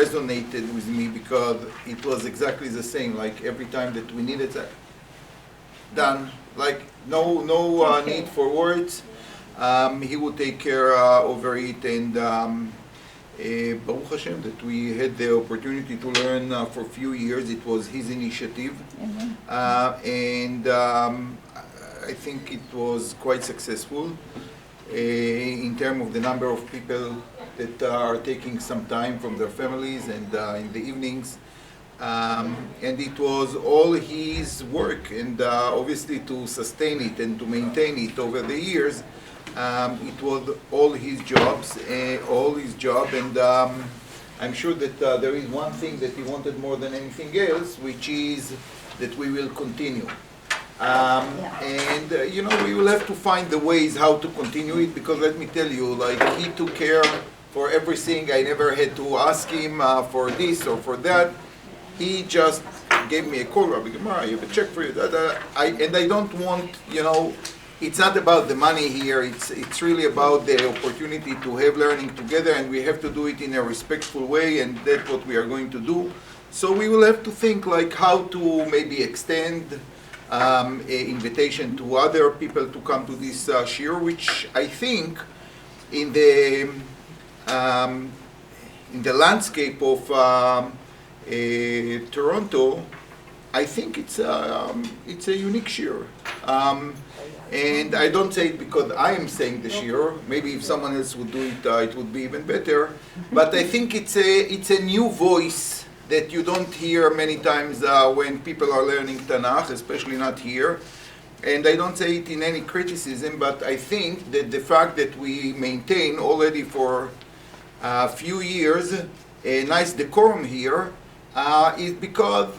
resonated with me because it was exactly the same. Like every time that we needed that, done. Like no need for words. He would take care over it, and Baruch Hashem that we had the opportunity to learn for a few years. It was his initiative, and I think it was quite successful in terms of the number of people that are taking some time from their families and in the evenings. And it was all his work, and obviously to sustain it and to maintain it over the years, it was all his job, and I'm sure that there is one thing that he wanted more than anything else, which is that we will continue. And we will have to find the ways how to continue it, because let me tell you, like, he took care for everything. I never had to ask him for this or for that. He just gave me a call, Rabbi Gemara, I have a check for you. And I don't want, it's not about the money here. It's really about the opportunity to have learning together, and we have to do it in a respectful way, and that's what we are going to do. So we will have to think like how to maybe extend an invitation to other people to come to this shiur, which I think in the landscape of Toronto, I think it's a unique shiur. And I don't say it because I am saying the shiur. Maybe if someone else would do it, it would be even better. But I think it's a new voice that you don't hear many times when people are learning Tanakh, especially not here. And I don't say it in any criticism, but I think that the fact that we maintain already for a few years a nice decorum here is because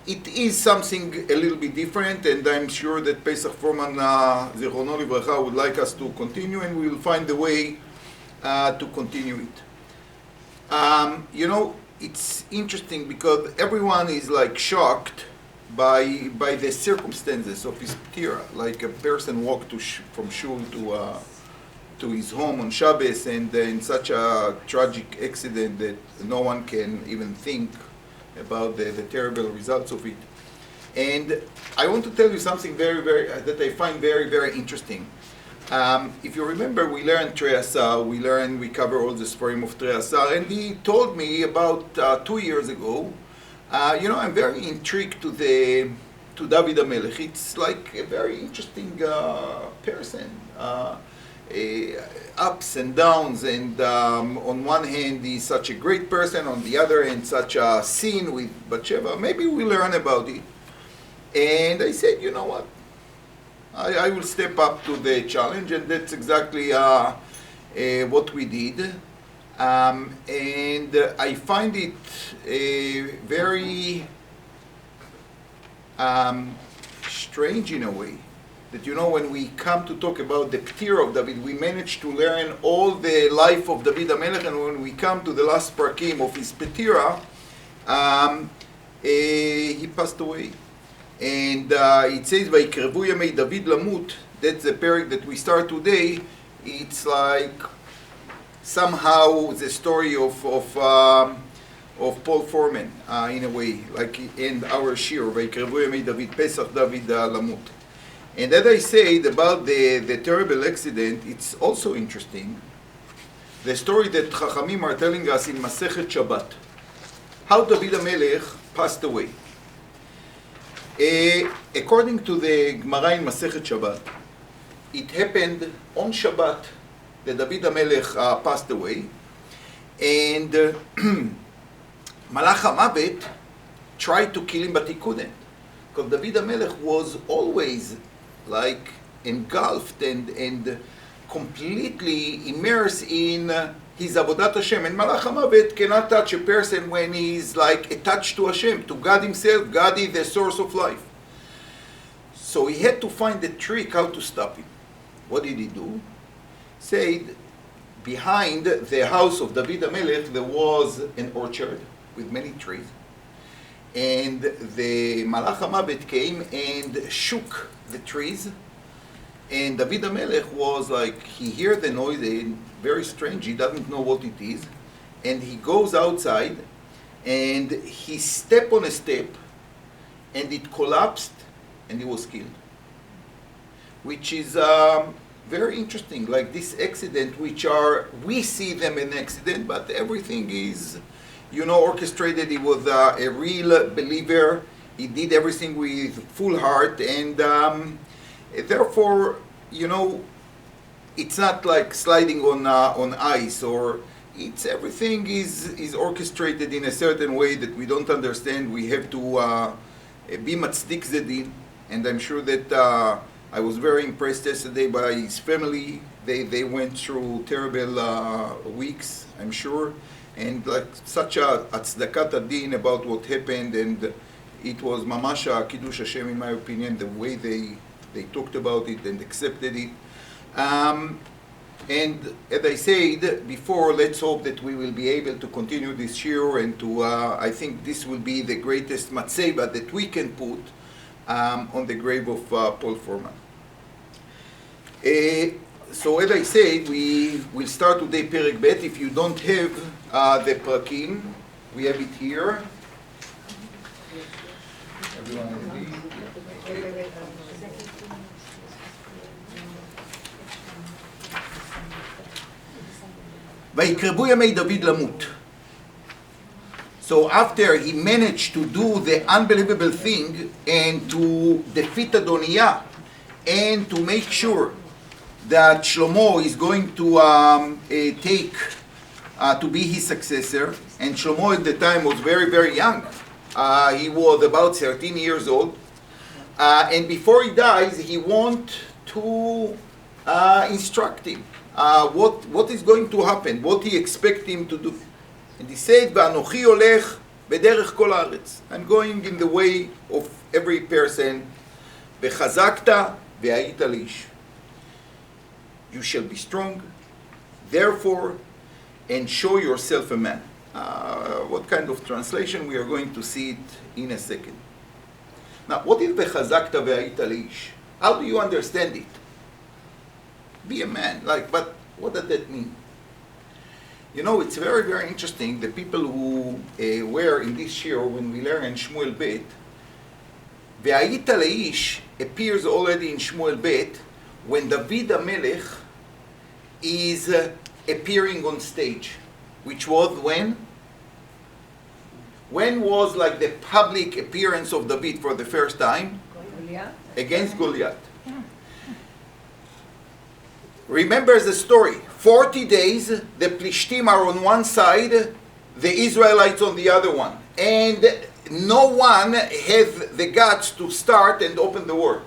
it is something a little bit different, and I'm sure that Pesach Foreman, Zichrono Livracha, would like us to continue, and we will find a way to continue it. It's interesting because everyone is like shocked by the circumstances of his ptira. Like a person walked from shul to his home on Shabbos, and in such a tragic accident that no one can even think about the terrible results of it. And I want to tell you something that I find very, very interesting. If you remember, we learned Trei we cover all the Sfarim of Trei, and he told me about 2 years ago, I'm very intrigued to David HaMelech. It's like a very interesting person. Ups and downs, and on one hand he's such a great person, on the other hand such a sin with Bathsheba. Maybe we learn about it. And I said, you know what, I will step up to the challenge, and that's exactly what we did. And I find it very strange in a way that, when we come to talk about the Ptir of David, we managed to learn all the life of David HaMelech, and when we come to the last parakim of his Ptira, he passed away. And it says, "Vayikrevu yamei David lamut." That's the parak that we start today. It's like somehow the story of Paul Foreman in a way, like in our shiur, "Vayikrevu yamei David Pesach David lamut." And as I said about the terrible accident, it's also interesting, the story that Chachamim are telling us in Masechet Shabbat, how David HaMelech passed away. According to the Gemara in Masechet Shabbat, it happened on Shabbat that David HaMelech passed away, and Malach HaMavet tried to kill him, but he couldn't, because David HaMelech was always like engulfed and completely immersed in his Avodat Hashem. And Malach HaMavet cannot touch a person when he's like attached to Hashem, to God himself. God is the source of life. So he had to find a trick how to stop him. What did he do? Said, behind the house of David HaMelech there was an orchard with many trees. And the Malach HaMavet came and shook the trees, and David HaMelech was like, he heard the noise, and very strange, he doesn't know what it is, and he goes outside, and he stepped on a step, and it collapsed, and he was killed. Which is very interesting, like this accident, which we see them an accident, but everything is, orchestrated. He was a real believer. He did everything with full heart, and therefore, it's not like sliding on ice, or everything is orchestrated in a certain way that we don't understand. We have to be matzdik zedin, and I'm sure that I was very impressed yesterday by his family. They went through terrible weeks, I'm sure, and like such a tzdakat adin about what happened, and it was mamasha kiddush Hashem, in my opinion, the way they talked about it and accepted it. And as I said before, let's hope that we will be able to continue this year, and I think this will be the greatest matzeva that we can put on the grave of Paul Foreman. So as I said, we will start today Perek Bet. If you don't have the Prakim, we have it here. Everyone has it? ויקרבו ימי דוד למות. So after he managed to do the unbelievable thing and to defeat Adoniah and to make sure that Shlomo is going to to be his successor, and Shlomo at the time was very, very young. He was about 13 years old. And before he dies, he wants to instruct him what is going to happen, what he expects him to do. And he said, "V'anochi olech b'derech kol haaretz." I'm going in the way of every person. "V'chazakta v'hayita lish." You shall be strong, therefore, and show yourself a man. What kind of translation? We are going to see it in a second. Now, what is v'chazakta v'hayita lish? How do you understand it? Be a man. But what does that mean? It's very, very interesting. The people who were in this year, when we learn in Shmuel Bet, Ve'ayita leish appears already in Shmuel Bet when David HaMelech is appearing on stage, which was when? When was like the public appearance of David for the first time? Goliath. Against Goliath. Remember the story. 40 days, the Plishtim are on one side, the Israelites on the other one. And no one has the guts to start and open the war.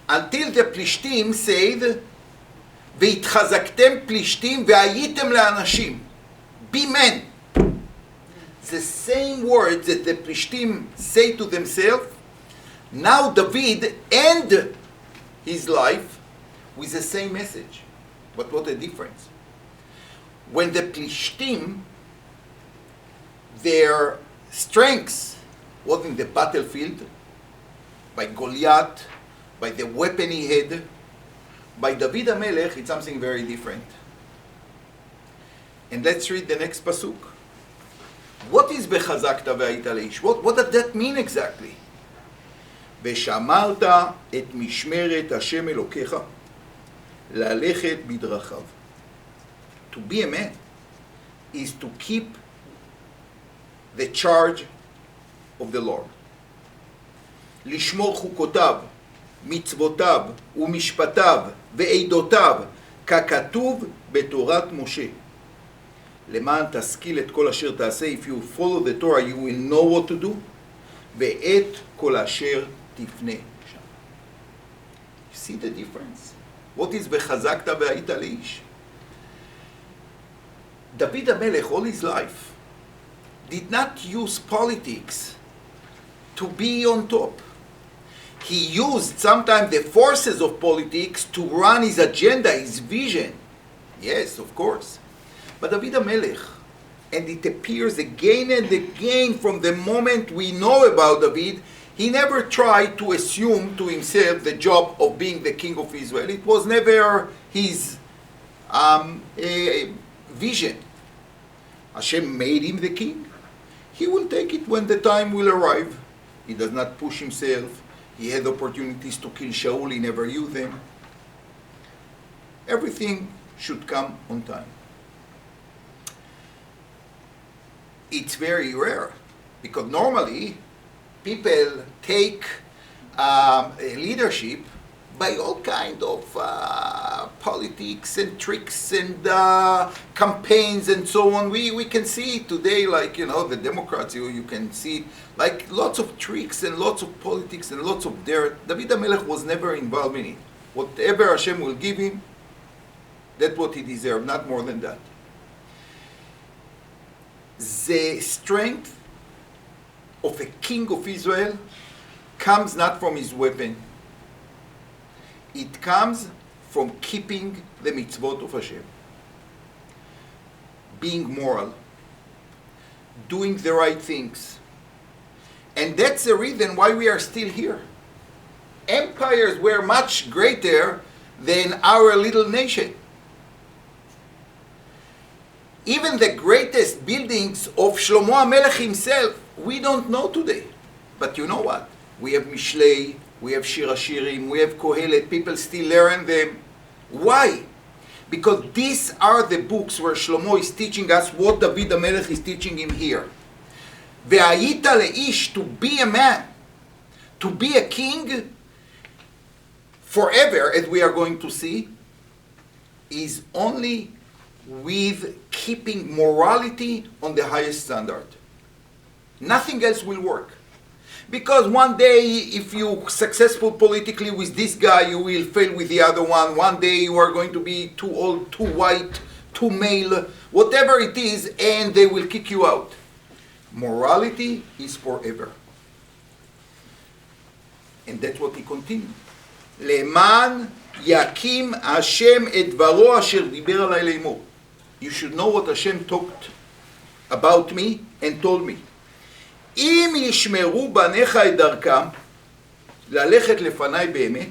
Until the Plishtim said, "V'itchazaktem Plishtim v'ayitem le'anashim." Be men. The same words that the Plishtim say to themselves, now David end his life with the same message. But what a difference. When the Plishtim, their strengths was in the battlefield, by Goliath, by the weapon he had, by David HaMelech, it's something very different. And let's read the next pasuk. What is Bechazakta ve'ayita leish? What does that mean exactly? ושמרת את משמרת השם אלוקיך ללכת בדרכיו. To be a man is to keep the charge of the Lord. לשמור חוקותיו, מצוותיו ומשפטיו ועדותיו ככתוב בתורת משה. למען תשכיל את כל אשר תעשה. If you follow the Torah, you will know what to do. ואת כל אשר תפנה שם. You see the difference? What is וחזקת והיית לאיש? David HaMelech, all his life, did not use politics to be on top. He used sometimes the forces of politics to run his agenda, his vision. Yes, of course. But David HaMelech, and it appears again and again from the moment we know about David, he never tried to assume to himself the job of being the king of Israel. It was never his vision. Hashem made him the king. He will take it when the time will arrive. He does not push himself. He had opportunities to kill Shaul, he never used them. Everything should come on time. It's very rare, because normally people take leadership by all kind of politics and tricks and campaigns and so on. We can see today, like, the Democrats, you can see like lots of tricks and lots of politics and lots of dirt. David HaMelech was never involved in it. Whatever Hashem will give him, that's what he deserved, not more than that. The strength of a king of Israel comes not from his weapon. It comes from keeping the mitzvot of Hashem. Being moral. Doing the right things. And that's the reason why we are still here. Empires were much greater than our little nation. Even the greatest buildings of Shlomo HaMelech himself, we don't know today. But you know what? We have Mishlei, we have Shir HaShirim, we have Kohelet, people still learn them. Why? Because these are the books where Shlomo is teaching us what David HaMelech is teaching him here. Ve'ayita le'ish, to be a man, to be a king forever, as we are going to see, is only with keeping morality on the highest standard. Nothing else will work. Because one day, if you're successful politically with this guy, you will fail with the other one. One day you are going to be too old, too white, too male, whatever it is, and they will kick you out. Morality is forever. And that's what he continued. Leman yakim Hashem et dvaro asher diber alai leimor. You should know what Hashem talked about me and told me. אם ישמרו בניך את דרכם, ללכת לפניי באמת,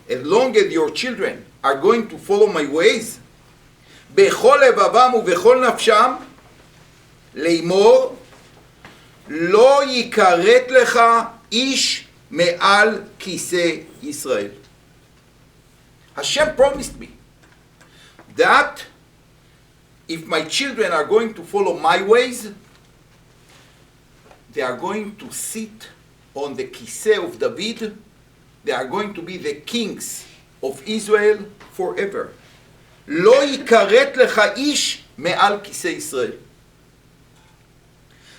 as long as your children are going to follow my ways, בכל לבבם ובכל נפשם, לאמור, לא יכרת לך איש מעל כיסא ישראל. Hashem promised me that if my children are going to follow my ways, they are going to sit on the kiseh of David. They are going to be the kings of Israel forever. לא יכרת לך איש מעל כיסא ישראל.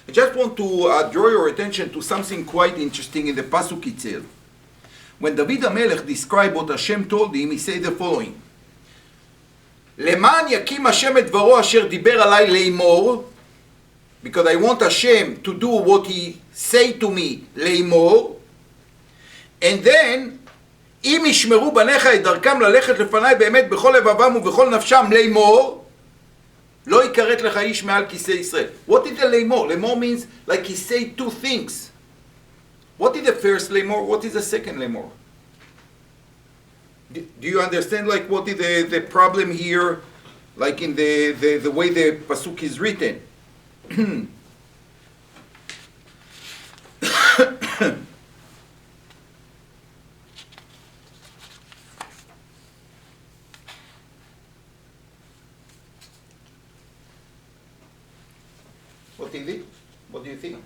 I just want to draw your attention to something quite interesting in the Pasuk itself. When David HaMelech described what Hashem told him, he said the following. למען יקים השם את דברו אשר דיבר עליי לאמור, because I want Hashem to do what he say to me, לאמור, and then, אם ישמרו בניך את דרכם ללכת לפניי באמת בכל לבבם ובכל נפשם, לאמור, לא יכרת לך איש מעל כיסא ישראל. What is the לאמור? לאמור means like he say two things. What is the first לאמור? What is the second לאמור? Do you understand like what is the problem here, like in the way the pasuk is written? What is it? What do you think?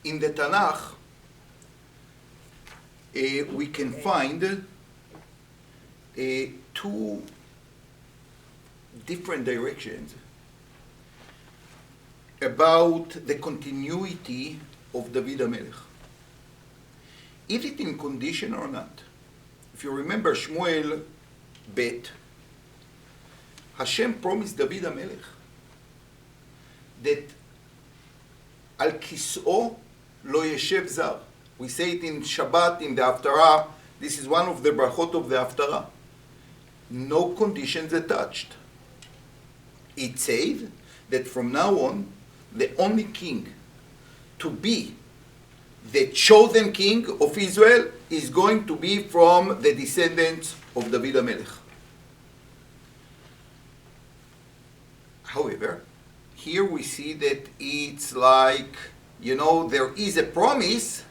In the Tanakh, we can find two different directions about the continuity of David HaMelech. Is it in condition or not? If you remember Shmuel Bet, Hashem promised David HaMelech that Al Kis'o lo yeshev zar. We say it in Shabbat, in the Haftarah. This is one of the brachot of the Haftarah. No conditions attached. It says that from now on, the only king to be the chosen king of Israel is going to be from the descendants of David HaMelech. However, here we see that it's like, there is a promise,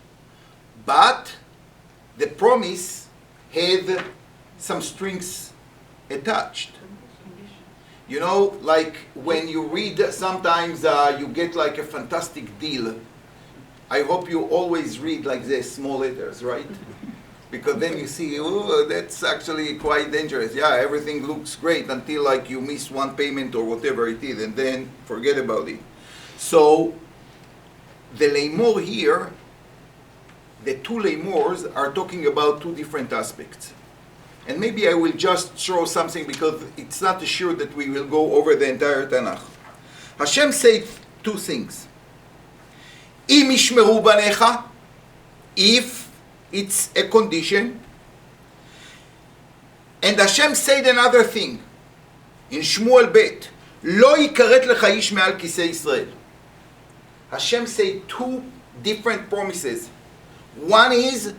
but the promise had some strings attached. Like when you read, sometimes you get like a fantastic deal. I hope you always read like this, small letters, right? Because then you see, oh, that's actually quite dangerous. Yeah, everything looks great until like you miss one payment or whatever it is, and then forget about it. So the lemor here, the two lemors are talking about two different aspects. And maybe I will just show something because it's not sure that we will go over the entire Tanakh. Hashem said two things. Im yishmeru banecha, if it's a condition. And Hashem said another thing. In Shmuel Bet, lo yikaret lecha ish me'al kisei Yisrael. Hashem said two different promises. One is,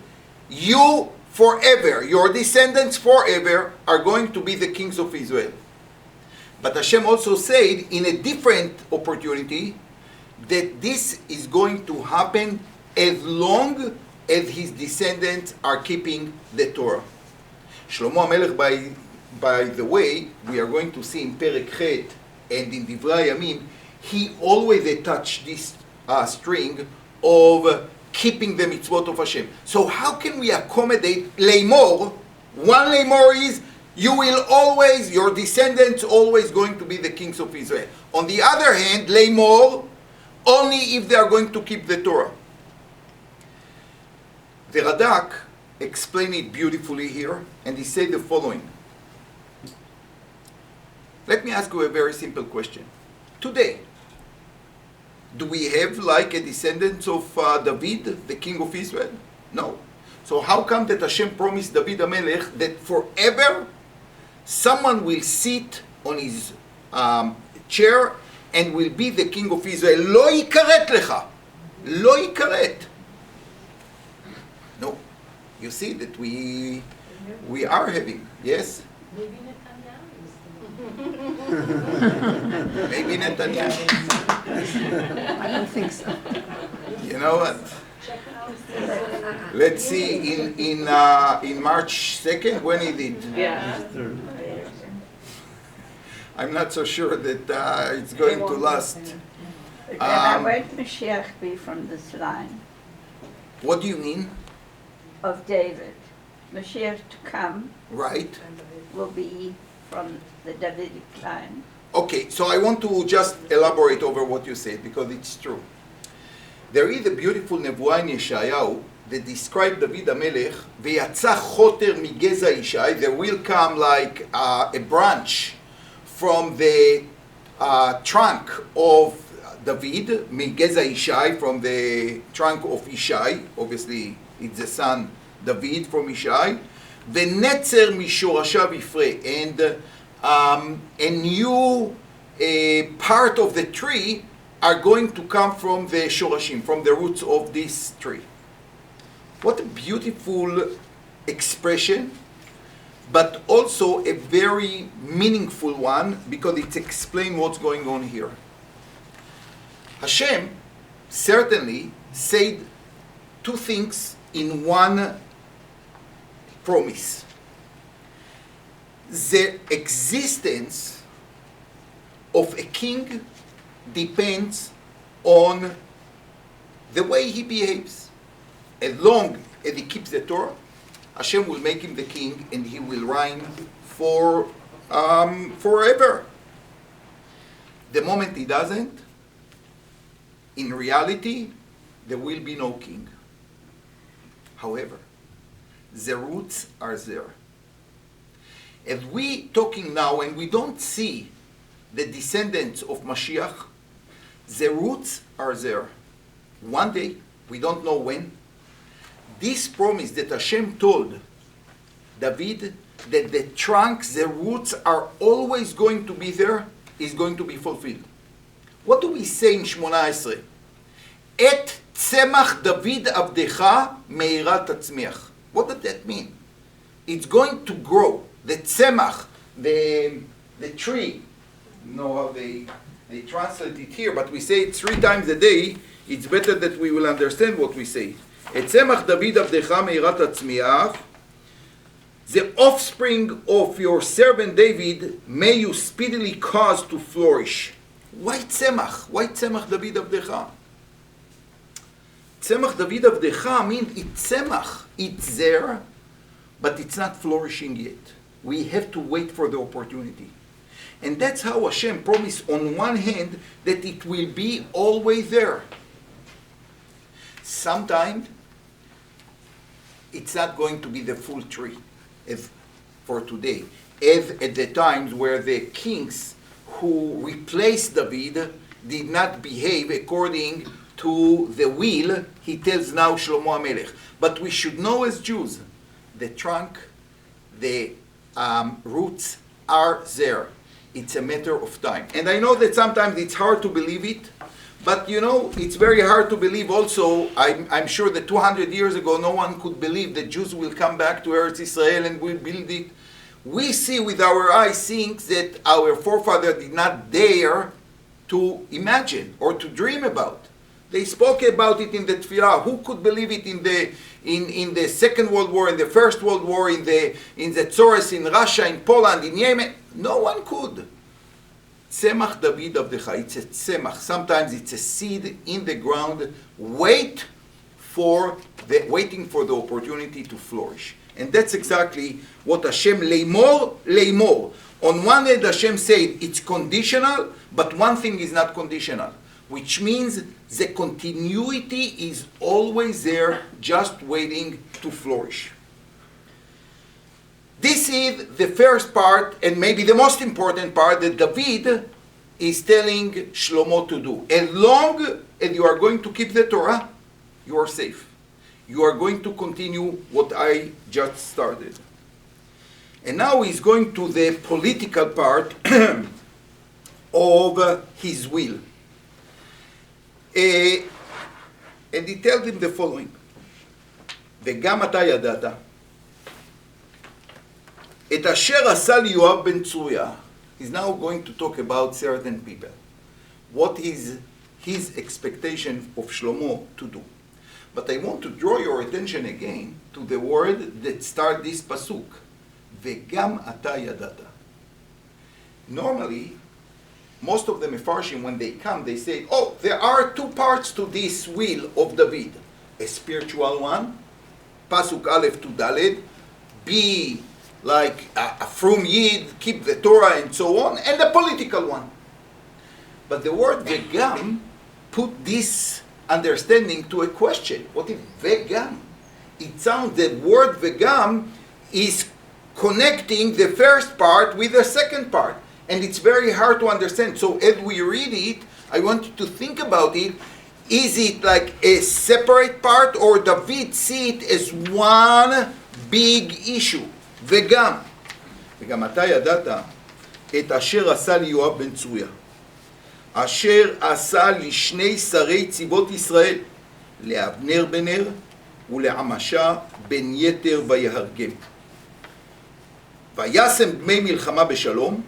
you forever, your descendants forever are going to be the kings of Israel. But Hashem also said in a different opportunity that this is going to happen as long as his descendants are keeping the Torah. Shlomo HaMelech, by the way, we are going to see in Perek Chet and in Divrei Hayamim, he always attached this string of keeping the mitzvot of Hashem. So how can we accommodate lemor? One lemor is, you will always, your descendants always going to be the kings of Israel. On the other hand, lemor, only if they are going to keep the Torah. The Radak explained it beautifully here, and he said the following. Let me ask you a very simple question. Today, do we have like a descendant of David, the king of Israel? No. So how come that Hashem promised David HaMelech that forever someone will sit on his chair and will be the king of Israel? Lo yikaret lecha. Lo yikaret. No. You see that we are having, yes? Maybe Maybe Netanyahu. I don't think so. You know what? Let's see, in March 2nd, when he did. Yeah. I'm not so sure that it's going to last. Then where would Mashiach be from this line What do you mean? of David? Mashiach to come Right? will be from the Davidic line. Okay, so I want to just elaborate over what you said because it's true. There is a beautiful nevuah in Yeshayahu that describes David HaMelech, ויצא חוטר מגזע ישי, there will come like a branch from the trunk of David, מגזע ישי, from the trunk of Ishai, obviously it's the son David from Ishai, ונצר משורשיו יפרה, and a new part of the tree are going to come from the shorashim, from the roots of this tree. What a beautiful expression, but also a very meaningful one because it explains what's going on here. Hashem certainly said two things in one promise. The existence of a king depends on the way he behaves. As long as he keeps the Torah, Hashem will make him the king and he will reign for forever. The moment he doesn't, in reality, there will be no king. However, the roots are there. As we talking now and we don't see the descendants of Mashiach, the roots are there. One day, we don't know when, this promise that Hashem told David that the trunk, the roots are always going to be there, is going to be fulfilled. What do we say in Shmona Esrei? Et tzemach David avdecha meirat tatzmiach. What does that mean? It's going to grow. The tzemach, the tree know how they translate it here, but we say it 3 times a day. It's better that we will understand what we say. את צמח דוד עבדך מהירת הצמיח, the offspring of your servant David, may you speedily cause to flourish. Why tzemach? Why tzemach David avdecha? Tzemach David avdecha means it's tzemach. It's there, but it's not flourishing yet. We have to wait for the opportunity. And that's how Hashem promised on one hand that it will be always there. Sometimes it's not going to be the full tree as for today, as at the times where the kings who replaced David did not behave according to the will, he tells now Shlomo HaMelech. But we should know as Jews, the trunk, the roots are there. It's a matter of time. And I know that sometimes it's hard to believe it, but you know, it's very hard to believe also. I'm sure that 200 years ago, no one could believe that Jews will come back to Eretz Israel and will build it. We see with our eyes things that our forefathers did not dare to imagine or to dream about. They spoke about it in the Tefillah. Who could believe it in the Second World War, in the First World War, in the Tsores, in Russia, in Poland, in Yemen? No one could. Tzemach David avdecha. It's a tzemach. Sometimes it's a seed in the ground, waiting for the opportunity to flourish. And that's exactly what Hashem leimor. On one hand, Hashem said it's conditional, but one thing is not conditional, which means the continuity is always there, just waiting to flourish. This is the first part, and maybe the most important part, that David is telling Shlomo to do. As long as you are going to keep the Torah, you are safe. You are going to continue what I just started. And now he's going to the political part of his will. And he tells him the following. וגם אתה ידעת את אשר עשה ליואב בן צרויה. He's now going to talk about certain people. What is his expectation of Shlomo to do? But I want to draw your attention again to the word that starts this pasuk. וגם אתה ידעת. Normally, most of the Mefarshim, when they come, they say, oh, there are 2 parts to this will of David. A spiritual one, pasuk aleph to daled, be like a frum yid, keep the Torah and so on, and a political one. But the word vegam put this understanding to a question. What is vegam? It sounds the word vegam is connecting the first part with the second part. And it's very hard to understand. So as we read it, I want you to think about it. Is it like a separate part, or David see it as one big issue? וגם אתה ידעת את אשר עשה ליואב בן צרויה, אשר עשה לשני שרי צבאות ישראל, לאבנר בן נר ולעמשה בן יתר ויהרגם. וישם דמי מלחמה בשלום,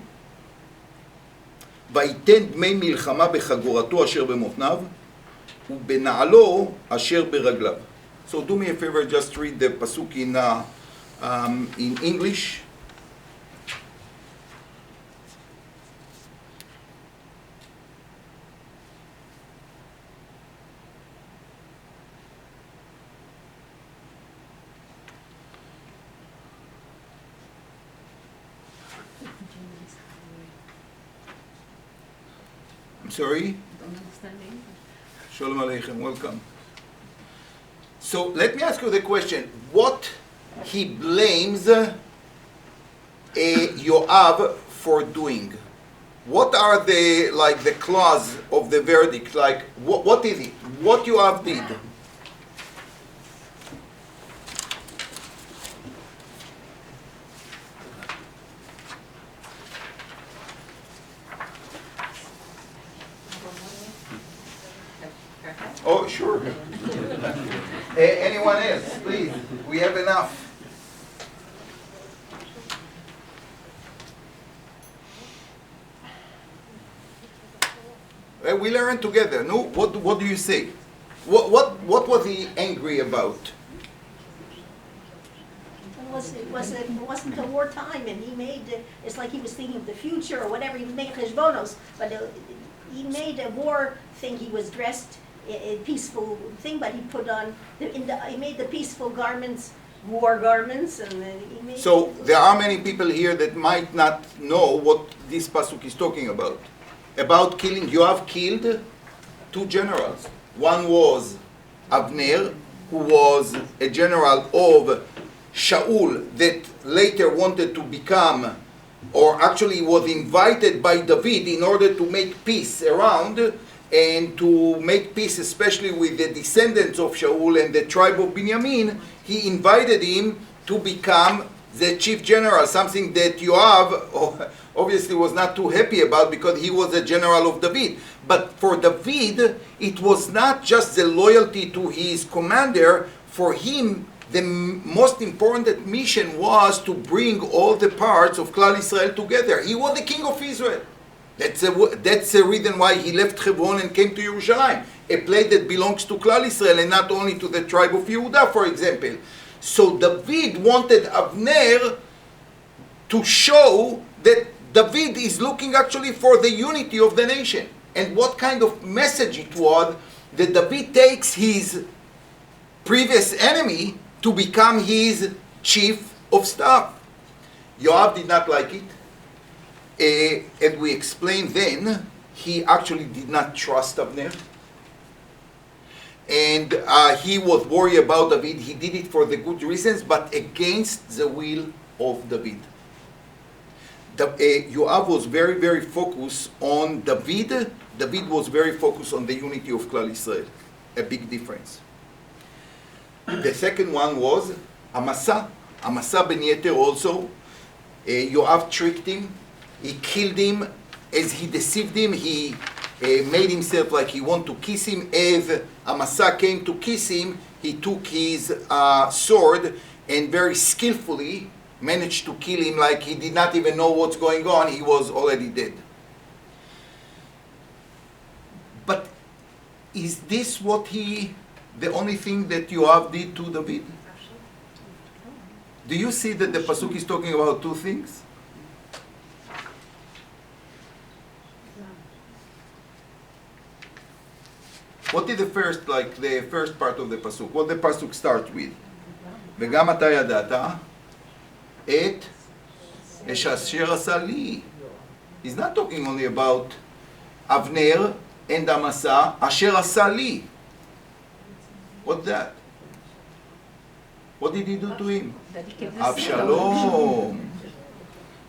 ויתן דמי מלחמה בחגורתו אשר במותניו, ובנעלו אשר ברגליו. So do me a favor, just read the pasuk in English. I'm sorry? Don't understand English. Shalom Aleichem, welcome. So let me ask you the question. What he blames Yoav for doing? What are the clause of the verdict? Like, what is it? What Yoav did? Oh, sure. Anyone else, please? We have enough. We learn together. No, what do you say? What was he angry about? It wasn't a wartime, and he made it's like he was thinking of the future or whatever. He was making cheshbonos, but he made a war thing. He was dressed in peaceful thing, but he put on he made the peaceful garments war garments, and then he made. So there are many people here that might not know what this pasuk is talking about. About killing, Yoav killed two generals. One was Avner, who was a general of Shaul that later wanted to become, or actually was invited by David in order to make peace around, and to make peace especially with the descendants of Shaul and the tribe of Binyamin. He invited him to become the chief general, something that Yoav obviously was not too happy about because he was a general of David. But for David, it was not just the loyalty to his commander. For him, the most important mission was to bring all the parts of Klal Israel together. He was the king of Israel. That's the reason why he left Hebron and came to Yerushalayim, a place that belongs to Klal Israel and not only to the tribe of Yehuda, for example. So David wanted Avner to show that David is looking actually for the unity of the nation. And what kind of message it was that David takes his previous enemy to become his chief of staff. Yoav did not like it. As we explained then, he actually did not trust Avner. And he was worried about David. He did it for the good reasons, but against the will of David. Yoav was very, very focused on David. David was very focused on the unity of Klal Israel. A big difference. The second one was Amasa. Amasa ben Yeter also. Yoav tricked him. He killed him. As he deceived him, he made himself like he wanted to kiss him. As Amasa came to kiss him, he took his sword and very skillfully managed to kill him like he did not even know what's going on. He was already dead. But is this the only thing that Yoav did to David? Do you see that the pasuk is talking about two things? What is the first part of the pasuk? What the pasuk starts with? וגם אתה ידעת את אשר עשה לי. He's not talking only about Avner and Amasa, אשר עשה לי. What's that? What did he do to him? Avshalom.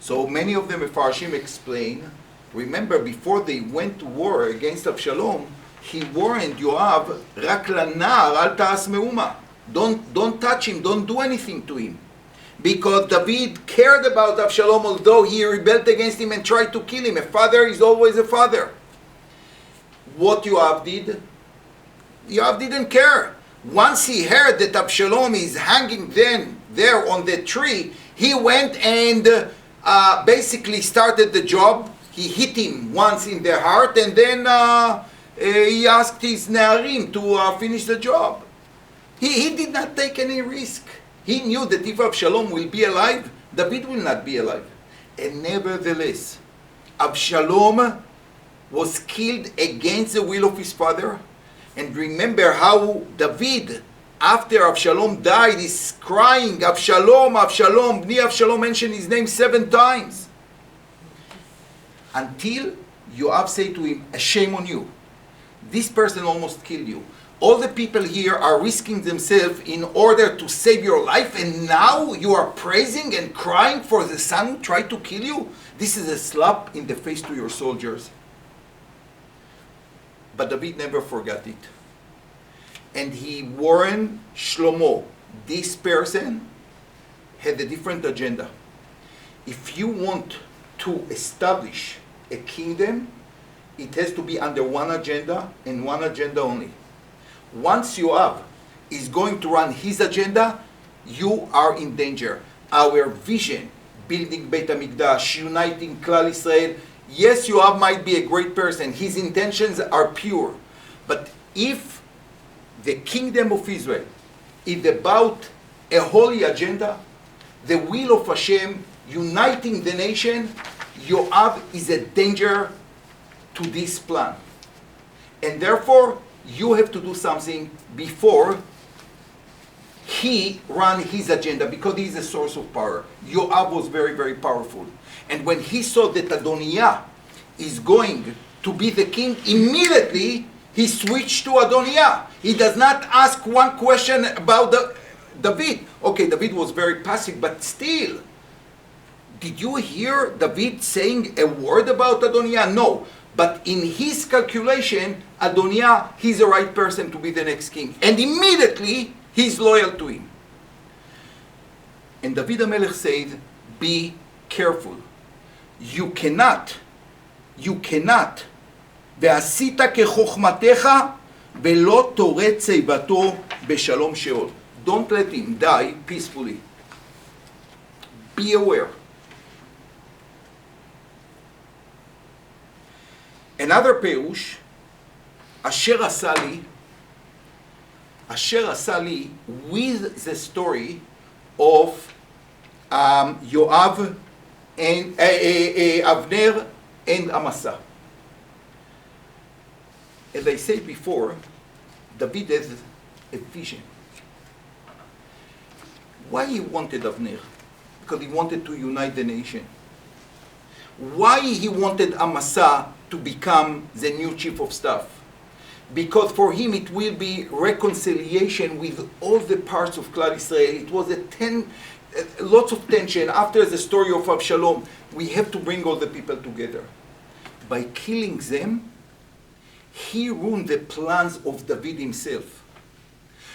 So many of the Mefarshim explain, remember before they went to war against Avshalom, he warned Yoav, רק לנער אל תעש מאומה. Don't touch him, don't do anything to him. Because David cared about Avshalom, although he rebelled against him and tried to kill him. A father is always a father. What Yoav did? Yoav didn't care. Once he heard that Avshalom is hanging there on the tree, he went and basically started the job. He hit him once in the heart, and then he asked his Ne'arim to finish the job. He did not take any risk. He knew that if Avshalom will be alive, David will not be alive. And nevertheless, Avshalom was killed against the will of his father. And remember how David, after Avshalom died, is crying, Avshalom, Avshalom, Bni Avshalom, mentioned his name 7 times. Until Yoav said to him, a shame on you. This person almost killed you. All the people here are risking themselves in order to save your life, and now you are praising and crying for the son who tried to kill you? This is a slap in the face to your soldiers. But David never forgot it. And he warned Shlomo, this person had a different agenda. If you want to establish a kingdom, it has to be under one agenda and one agenda only. Once Yoav is going to run his agenda, you are in danger. Our vision, building Beit HaMikdash, uniting Klal Israel, Yes, Yoav might be a great person. His intentions are pure. But if the kingdom of Israel is about a holy agenda, the will of Hashem, uniting the nation, Yoav is a danger to this plan. And therefore, you have to do something before he run his agenda, because he's a source of power. Yoav was very, very powerful. And when he saw that Adoniah is going to be the king, immediately he switched to Adoniah. He does not ask one question about David. Okay, David was very passive, but still, did you hear David saying a word about Adoniah? No. But in his calculation, Adoniah, he's the right person to be the next king. And immediately, he's loyal to him. And David HaMelech said, be careful. You cannot, ועשית כחוכמתך ולא תורד שיבתו בשלום שאול. Don't let him die peacefully. Be aware. Another perush, Asher Asali, with the story of Yoav and Avner and Amasa. As I said before, David has a vision. Why he wanted Avner? Because he wanted to unite the nation. Why he wanted Amasa to become the new chief of staff? Because for him it will be reconciliation with all the parts of Klal Israel. It was lots of tension. After the story of Avshalom, we have to bring all the people together. By killing them, he ruined the plans of David himself.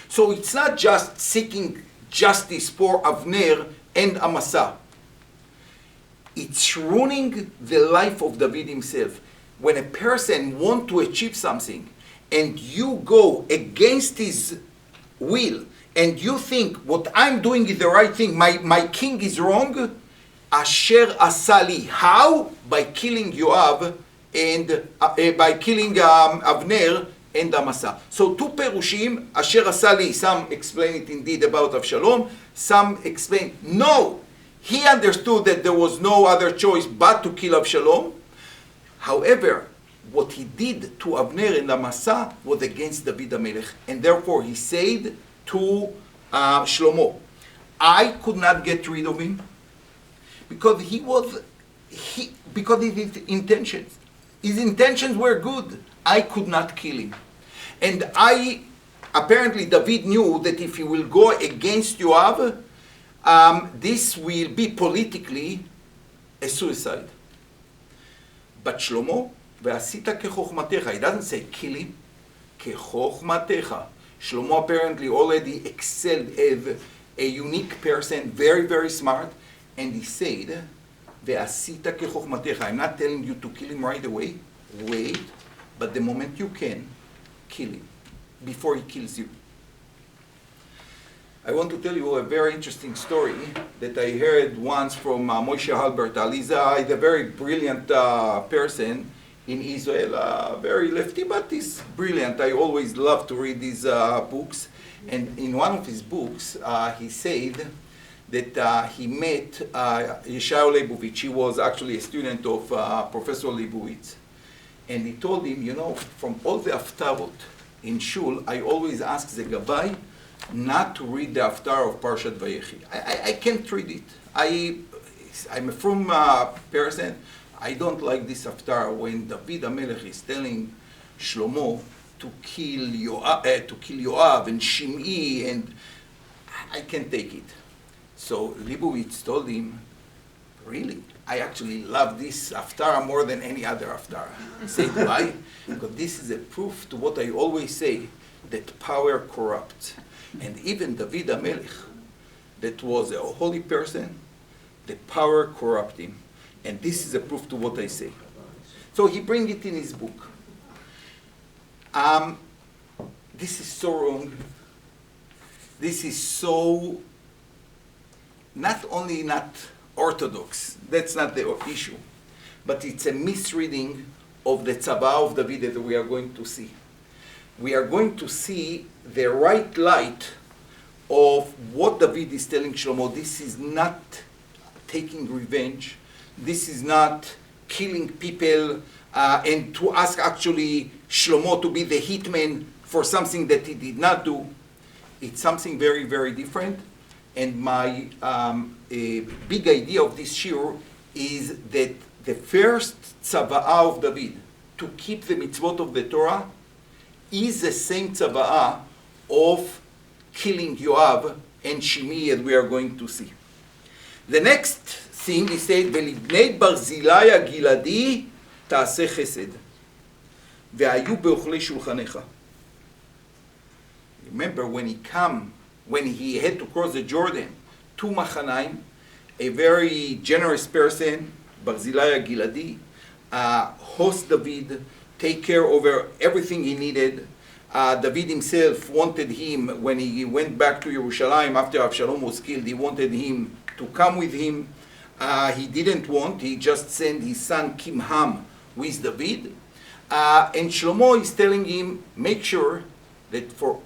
So it's not just seeking justice for Avner and Amasa. It's ruining the life of David himself. When a person wants to achieve something and you go against his will and you think what I'm doing is the right thing, my king is wrong, Asher Asali. How? By killing Yoav and by killing Avner and Amasa. So two perushim, Asher Asali, some explain it indeed about Avshalom, some explain, no, he understood that there was no other choice but to kill Avshalom. However, what he did to Avner and Amasa was against David HaMelech, and therefore he said to Shlomo, I could not get rid of him because because of his intentions. His intentions were good. I could not kill him. And apparently David knew that if he will go against Yoav, this will be politically a suicide. But Shlomo, ועשית כחוכמתך, he doesn't say kill him, כחוכמתך. Shlomo apparently already excelled as a unique person, very, very smart, and he said, ועשית כחוכמתך. I'm not telling you to kill him right away. Wait, but the moment you can, kill him, before he kills you. I want to tell you a very interesting story that I heard once from Moshe Halbert. Aliza is a very brilliant person in Israel, very lefty, but he's brilliant. I always love to read his books. And in one of his books, he said that he met Yeshayahu Leibovitz. He was actually a student of Professor Leibovitz. And he told him, you know, from all the haftarot in shul, I always ask the Gabbai not to read the haftarah of Parshat Vayechi. I can't read it. I'm a frum person. I don't like this haftarah when David HaMelech is telling Shlomo to kill Yoav and Shimei, and I can't take it. So Leibovitz told him, really? I actually love this haftarah more than any other haftarah. He said, why? Because this is a proof to what I always say, that power corrupts. And even David HaMelech, that was a holy person, the power corrupted him. And this is a proof to what I say. So he brings it in his book. This is so wrong. This is so not only not orthodox, that's not the issue, but it's a misreading of the tzavah of David that we are going to see. We are going to see the right light of what David is telling Shlomo. This is not taking revenge. This is not killing people and to ask actually Shlomo to be the hitman for something that he did not do. It's something very, very different. And my big idea of this shir is that the first tzava'ah of David to keep the mitzvot of the Torah is the same tzava'ah of killing Yoav and Shimei, as we are going to see. The next thing he said, ולבני ברזילי הגלעדי תעשה חסד, והיו באוכלי שולחנך. Remember when he had to cross the Jordan to Machanaim, a very generous person, Barzilai Giladi, host David, take care over everything he needed. David himself wanted him, when he went back to Jerusalem after Avshalom was killed, he wanted him to come with him. He didn't want, he just sent his son Kimham with David. And Shlomo is telling him, make sure that for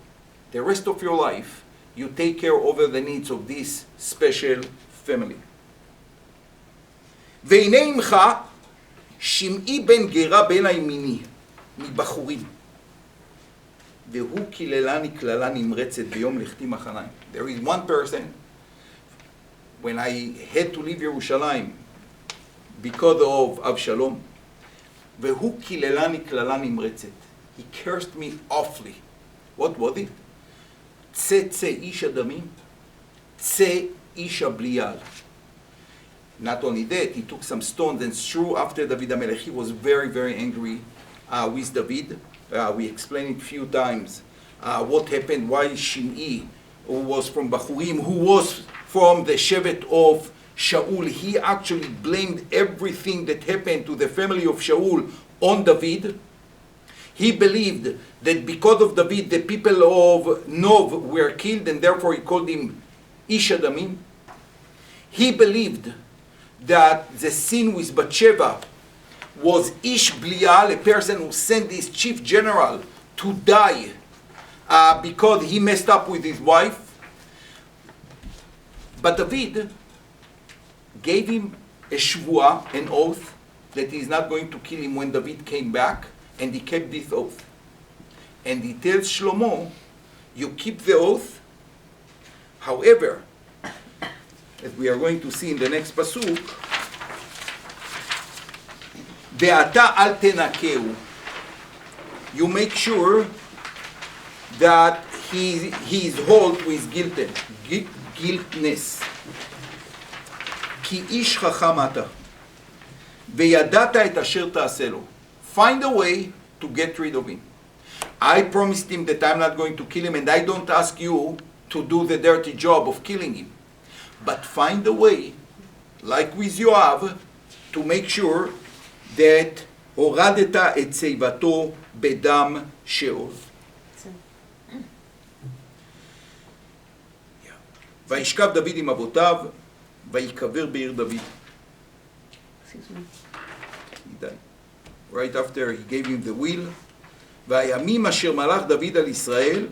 the rest of your life, you take care over the needs of this special family. והנה עמך שמעי בן גרה בן הימיני מבחורים, והוא קיללני קללה נמרצת ביום לכתי מחניים. There is one person, when I had to leave Jerusalem because of Avshalom, והוא קיללני קללה נמרצת. He cursed me awfully. What was it? צא צא איש הדמים, צא איש הבליעל. Not only that, he took some stones and threw after David HaMelech. He was very, very angry with David. We explained it a few times what happened, why Shimei, who was from Bachurim, who was from the Shevet of Shaul, he actually blamed everything that happened to the family of Shaul on David. He believed that because of David, the people of Nov were killed, and therefore he called him Ish Adamim. He believed that the sin with Bathsheba was Ish Blial, a person who sent his chief general to die because he messed up with his wife. But David gave him a shvuah, an oath, that he is not going to kill him when David came back, and he kept this oath. And he tells Shlomo, you keep the oath, however, as we are going to see in the next pasuk, ואתה אל תנקהו. You make sure that he is halt with guiltness. כי איש חכם אתה, וידעת את אשר תעשה לו. Find a way to get rid of him. I promised him that I'm not going to kill him, and I don't ask you to do the dirty job of killing him. But find a way, like with Yoav, to make sure that הורדת את שיבתו בדם שאול. וישכב דוד עם אבותיו, ויקבר בעיר דוד. He died. Right after he gave him the will. והימים אשר מלך דוד על ישראל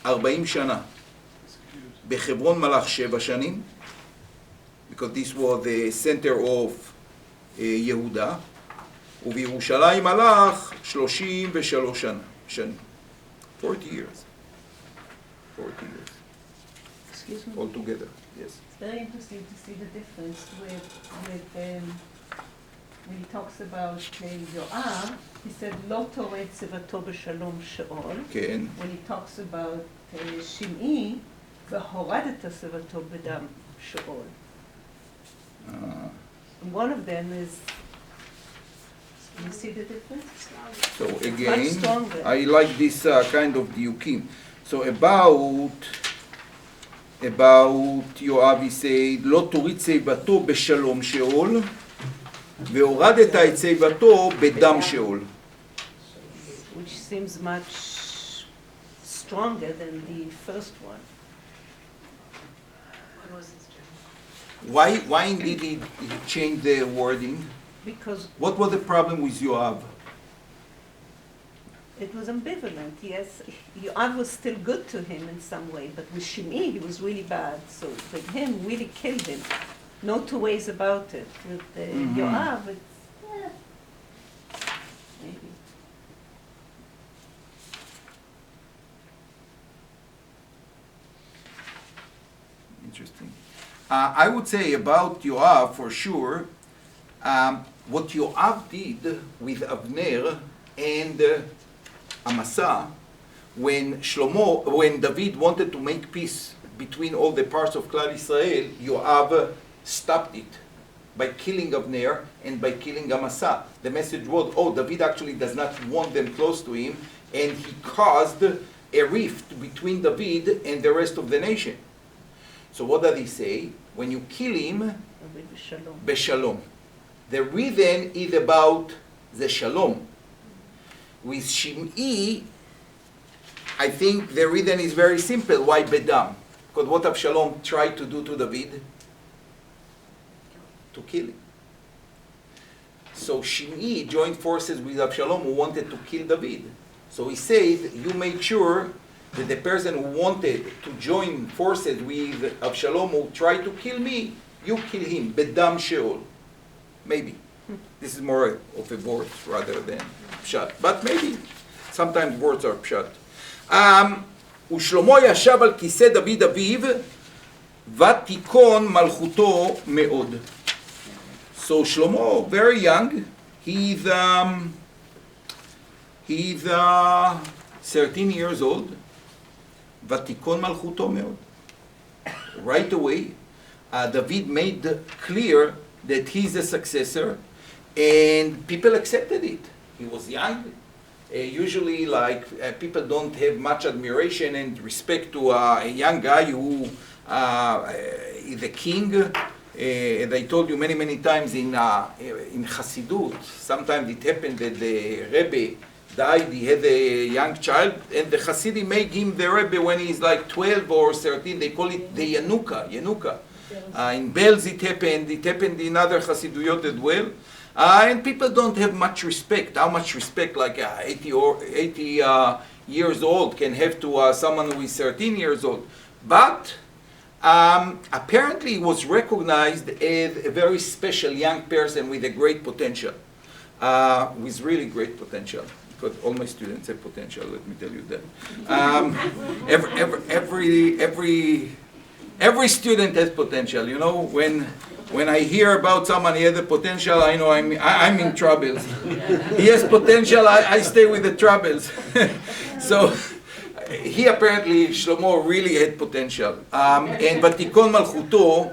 40 שנה. בחברון מלך 7 שנים, because this was the center of יהודה, ובירושלים מלך 33 שנים. 40 years. 40 years. Excuse me? All together, yes. It's very interesting to see the difference with when he talks about Yoav, he said, לא תורד צבתו בשלום שאול. כן. When he talks about שמעי, והורדת צבתו בדם שאול. One of them is, you see the difference? So Much again, stronger. I like this kind of diukim. So about יואב he said, לא תוריד שיבתו בשלום שאול, והורדת את שיבתו בדם שאול. Which seems much stronger than the first one. Why indeed he changed the wording? because What was the problem with Yoav? it was ambivalent. Yes, Yoav was still good to him in some way, but with Shimei he was really bad. So with him, really killed him. No two ways about it. With Yoav, it's maybe. Interesting. I would say about Yoav for sure, what Yoav did with Avner and Amasa, when David wanted to make peace between all the parts of Klal Israel, Yoav stopped it by killing Avner and by killing Amasa. The message was, David actually does not want them close to him, and he caused a rift between David and the rest of the nation. So what does he say? When you kill him, beshalom. The reason is about the shalom. With Shimei, I think the reason is very simple. Why bedam? Because what Avshalom tried to do to David? To kill him. So Shimei joined forces with Avshalom who wanted to kill David. So he said, you make sure that the person who wanted to join forces with Avshalom who tried to kill me, you kill him. Bedam sheol. Maybe. This is more of a word rather than pshat. But maybe. Sometimes words are pshat. ושלמה ישב על כיסא דוד אביו, ותיכון מלכותו מאוד. So Shlomo, very young, he's 13 years old. ותיכון מלכותו מאוד. Right away, David made clear that he's a successor, and people accepted it. He was young. Usually, people don't have much admiration and respect to a young guy who is a king. As I told you many times in Chassidut, sometimes it happened that the Rebbe died, he had a young child, and the Hasidim make him the Rebbe when he's like 12 or 13. They call it the Yanuka. In Belz it happened in other Chassiduyot as well. And people don't have much respect. How much respect like 80 years old can have to someone who is 13 years old. But apparently he was recognized as a very special young person with a great potential. With really great potential. Because all my students have potential, let me tell you that. Every student has potential, you know. When I hear about someone he has a potential, I know I'm in troubles. He has potential, I stay with the troubles. So he apparently, Shlomo, really had potential. And ותיכון מלכותו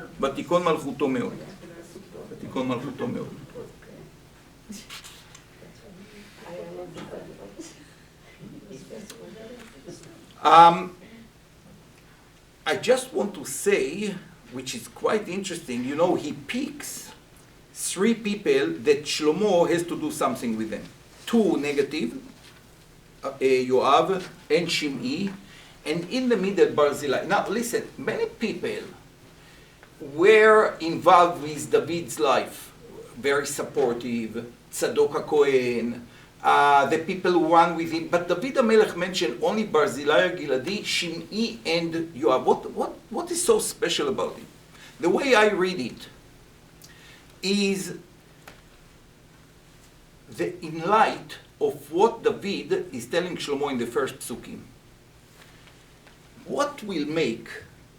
מאוד. ותיכון מלכותו מאוד. I just want to say, which is quite interesting, you know, he picks 3 people that Shlomo has to do something with them. 2 negative, Yoav and Shimei, and in the middle, Barzillai. Now listen, many people were involved with David's life, very supportive, Tzadok HaKohen, the people who ran with him, but David HaMelech mentioned only Barzillai Giladi, Shimei, and Yoav. What is so special about it? The way I read it is in light of what David is telling Shlomo in the first psukim. What will make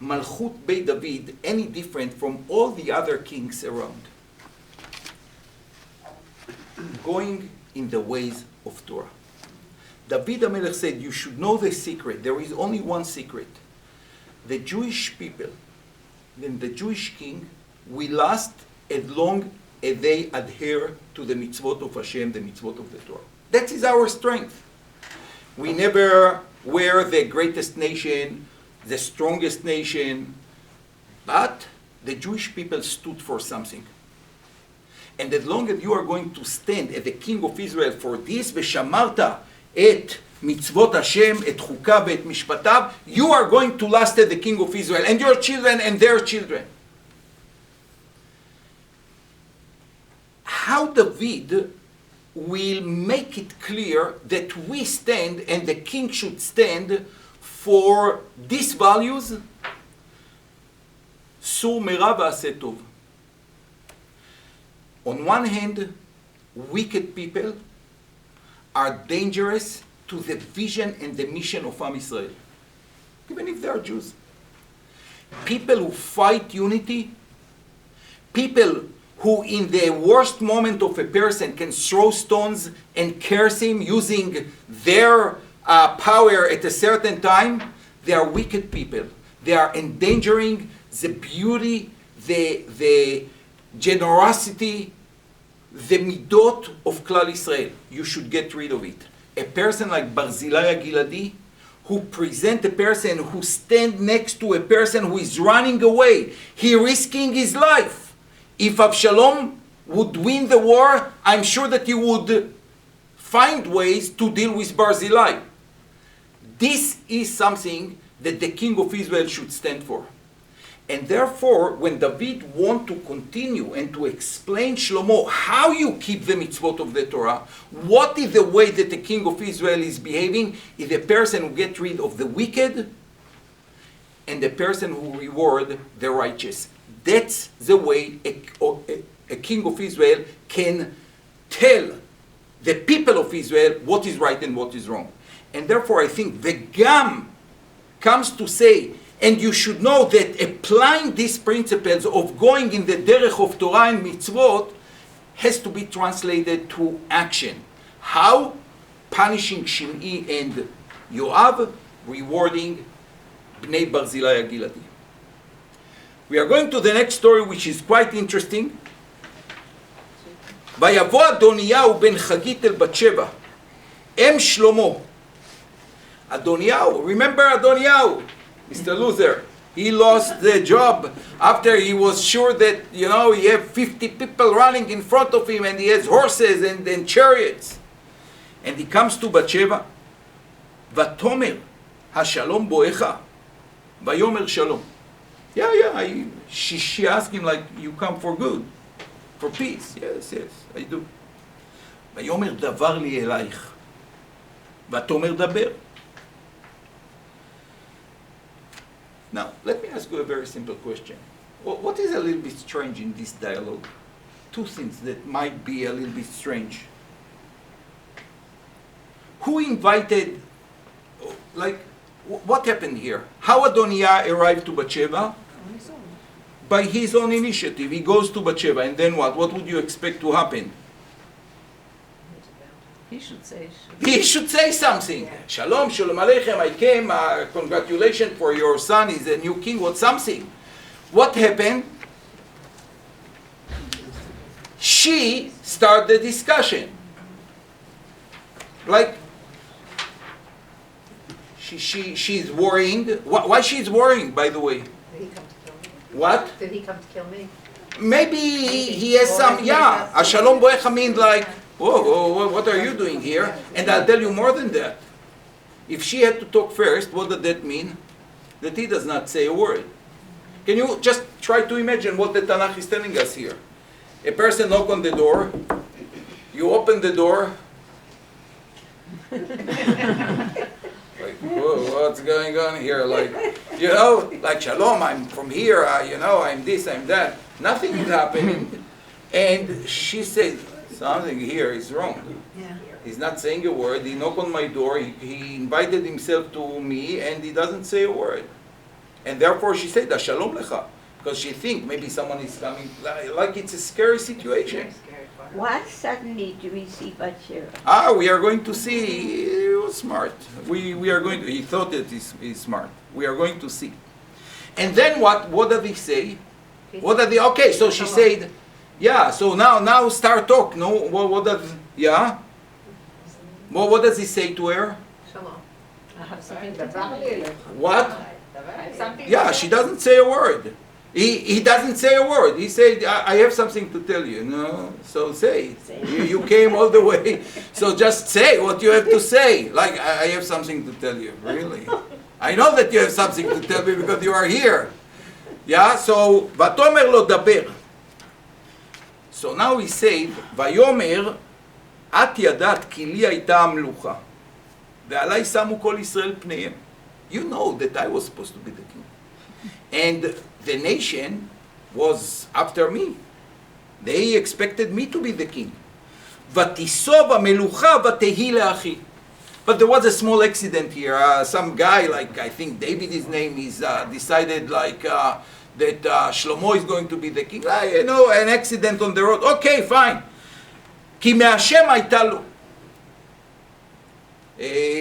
Malchut Beit David any different from all the other kings around? Going in the ways of Torah. David HaMelech said, you should know the secret. There is only one secret. The Jewish people and the Jewish king will last as long as they adhere to the mitzvot of Hashem, the mitzvot of the Torah. That is our strength. We never were the greatest nation, the strongest nation, but the Jewish people stood for something. And as long as you are going to stand as the king of Israel for this, ושמרת את מצוות Hashem, את חוקיו ואת משפטיו, you are going to last as the king of Israel, and your children and their children. how David will make it clear that we stand and the king should stand for these values. Sur mera v'aseh tov. On one hand, wicked people are dangerous to the vision and the mission of Am Yisrael, even if they are Jews. People who fight unity, people who in the worst moment of a person can throw stones and curse him using their power at a certain time, they are wicked people. They are endangering the beauty, the generosity, the midot of Klal Yisrael. You should get rid of it. A person like Barzilai Giladi, who present a person who stand next to a person who is running away, he risking his life. If Avshalom would win the war, I'm sure that he would find ways to deal with Barzilai. This is something that the king of Israel should stand for. And therefore, when David want to continue and to explain Shlomo how you keep the mitzvot of the Torah, what is the way that the king of Israel is behaving, is a person who gets rid of the wicked and the person who reward the righteous. That's the way a king of Israel can tell the people of Israel what is right and what is wrong. And therefore I think the Gam comes to say, and you should know that applying these principles of going in the derech of Torah and mitzvot has to be translated to action. How? Punishing Shimei and Yoav, rewarding Bnei Barzilai Giladi. We are going to the next story, which is quite interesting. ויבוא אדוניהו בן חגית אל בת שבע, אם שלמה. Adoniyahu, remember Adoniyahu, Mr. Loser. He lost the job after he was sure that, he have 50 people running in front of him and he has horses and chariots. And he comes to Bathsheba. Vatomer, Hashalom boecha. Vayomer shalom. She asked him like, you come for good, for peace. Yes, I do. Vayomer davar li elaich. Vatomer daber. Now, let me ask you a very simple question. What is a little bit strange in this dialogue? Two things that might be a little bit strange. Who invited, what happened here? How Adoniah arrived to Bathsheba? By his own initiative. He goes to Bathsheba, and then what? What would you expect to happen? He should say. He should say something. Shalom, shalom aleichem, I came, congratulations for your son, he's a new king, or something. What happened? She started the discussion. She's worrying. Why she's worrying, by the way? Did he come to kill me? What? Did he come to kill me? Maybe he has some, Shalom boecha means like, whoa, what are you doing here? And I'll tell you more than that. If she had to talk first, what did that mean? That he does not say a word. Can you just try to imagine what the Tanakh is telling us here? A person knock on the door, you open the door, like, whoa, what's going on here? Like Shalom, I'm from here, I'm this, I'm that. Nothing is happening. And she says, something here is wrong. Yeah. He's not saying a word. He knocked on my door. He invited himself to me, and he doesn't say a word. And therefore she said, Shalom lecha. Because she thinks maybe someone is coming, like it's a scary situation. Why suddenly do we see Bathsheba? We are going to see. He was smart. We are going to, he thought that he's smart. We are going to see. And then what did he say? Okay, so she said, so now start talk. No, what does he say to her? Shalom. I have something to Davar tell li you. elaich. What? Something. She doesn't say a word. He doesn't say a word. He said, I have something to tell you. No, so say. You came all the way, so just say what you have to say. Like, I have something to tell you. Really? I know that you have something to tell me because you are here. So, Vatomer lo daber. So now he said, ויאמר, את ידעת כי לי הייתה המלוכה, ועלי שמו כל ישראל פניהם. You know that I was supposed to be the king. And the nation was after me. They expected me to be the king. ותיסוב המלוכה ותהי לאחי. But there was a small accident here. Some guy, like I think David, his name, is decided like that Shlomo is going to be the king. You know, an accident on the road. Okay, fine. כי מהשם הייתה לו.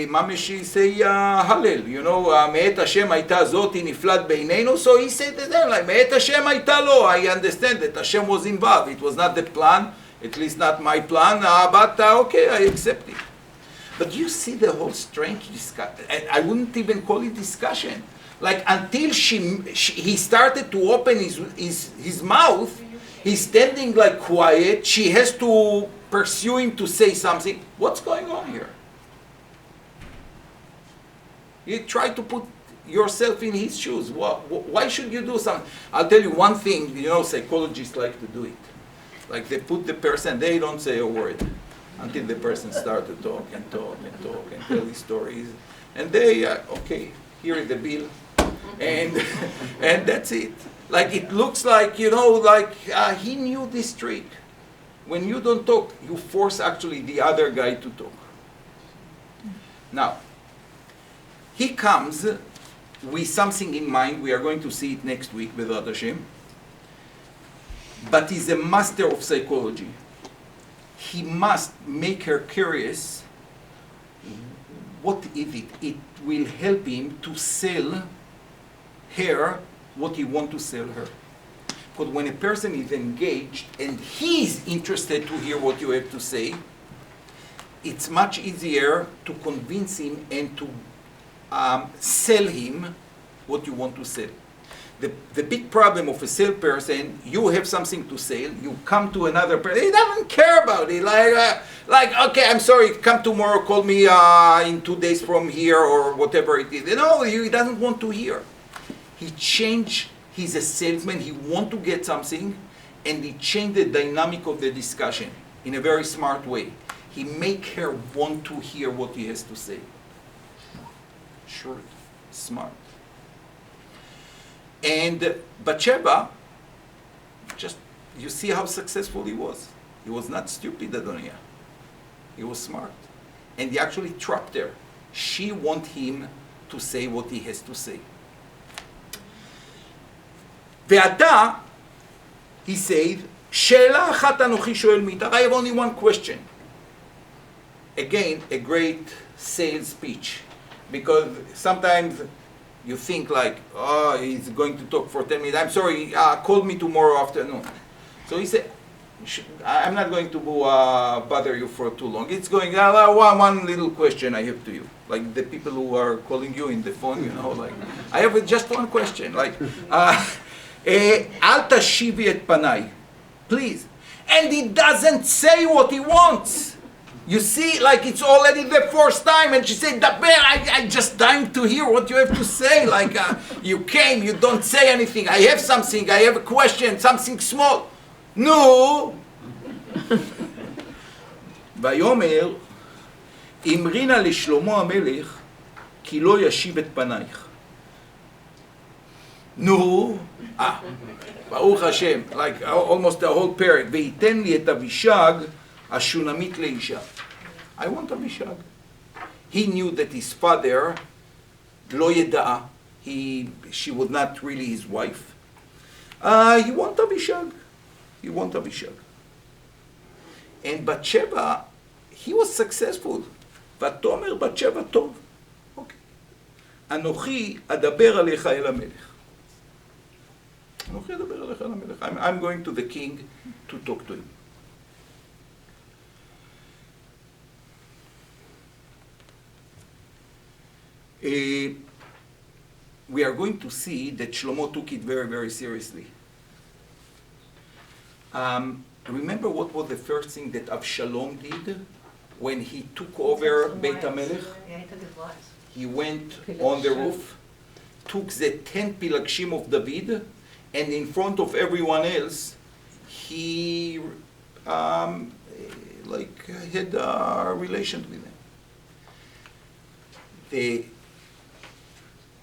Mamish say Hallel, you know, מאת השם הייתה זאת, היא נפלט בינינו. So he said to them, like, מאת השם הייתה לו. I understand that Hashem was involved. It was not the plan, at least not my plan, but okay, I accept it. But you see the whole strange discussion. I wouldn't even call it discussion. Like until he started to open his mouth, he's standing like quiet. She has to pursue him to say something. What's going on here? You try to put yourself in his shoes. Why should you do something? I'll tell you one thing, you know, psychologists like to do it. Like they put the person, they don't say a word until the person starts to talk and talk and talk and tell his stories. And they, okay, here is the bill. And and that's it. Like it looks like, you know, like he knew this trick. When you don't talk, you force actually the other guy to talk. Now, he comes with something in mind. We are going to see it next week with Hashem. But he's a master of psychology. He must make her curious. What is it? It will help him to sell her what he wants to sell her. Because when a person is engaged and he's interested to hear what you have to say, it's much easier to convince him and to sell him what you want to sell. The big problem of a salesperson, you have something to sell, you come to another person, he doesn't care about it. Like, okay, I'm sorry, come tomorrow, call me in 2 days from here or whatever it is. You know, he doesn't want to hear. He changed, he's a salesman, he wants to get something, and he changed the dynamic of the discussion in a very smart way. He make her want to hear what he has to say. Short, smart. And Bathsheba, just, you see how successful he was. He was not stupid, Adoniah. He was smart. And he actually trapped her. She want him to say what he has to say. ועתה, he said, שאלה אחת אנוכי שואל מאיתך. I have only one question. Again, a great sales speech. Because sometimes you think like, oh, he's going to talk for 10 minutes. I'm sorry, call me tomorrow afternoon. So he said, I'm not going to bother you for too long. It's going, one little question I have to you. Like the people who are calling you in the phone, you know, like, I have just one question. Like, אל תשיבי את פניי, please. And he doesn't say what he wants. You see, like it's already the fourth time, and she said, "Daber, I just dying to hear what you have to say. Like you came, you don't say anything. I have something. I have a question, something small." No. ויאמר, אמרינה לשלמה המלך, כי לא ישיב את פנייך. נו, ברוך השם, like almost the whole period. וייתן לי את אבישג, השונמית לאישה. I want Abishag. He knew that his father, לא ידעה, she was not really his wife. He want Abishag. He want Abishag. And Bathsheba, he was successful. ותאמר Bathsheba טוב. Okay. אנוכי אדבר עליך אל המלך. אנוכי אדבר עליך אל המלך. I'm going to the king to talk to him. We are going to see that Shlomo took it very, very seriously. Remember what was the first thing that Absalom did when he took over Beit HaMelech? Yeah, he took his wives. He went on the roof, took the 10 pilagshim of David, and in front of everyone else, he had relations with them.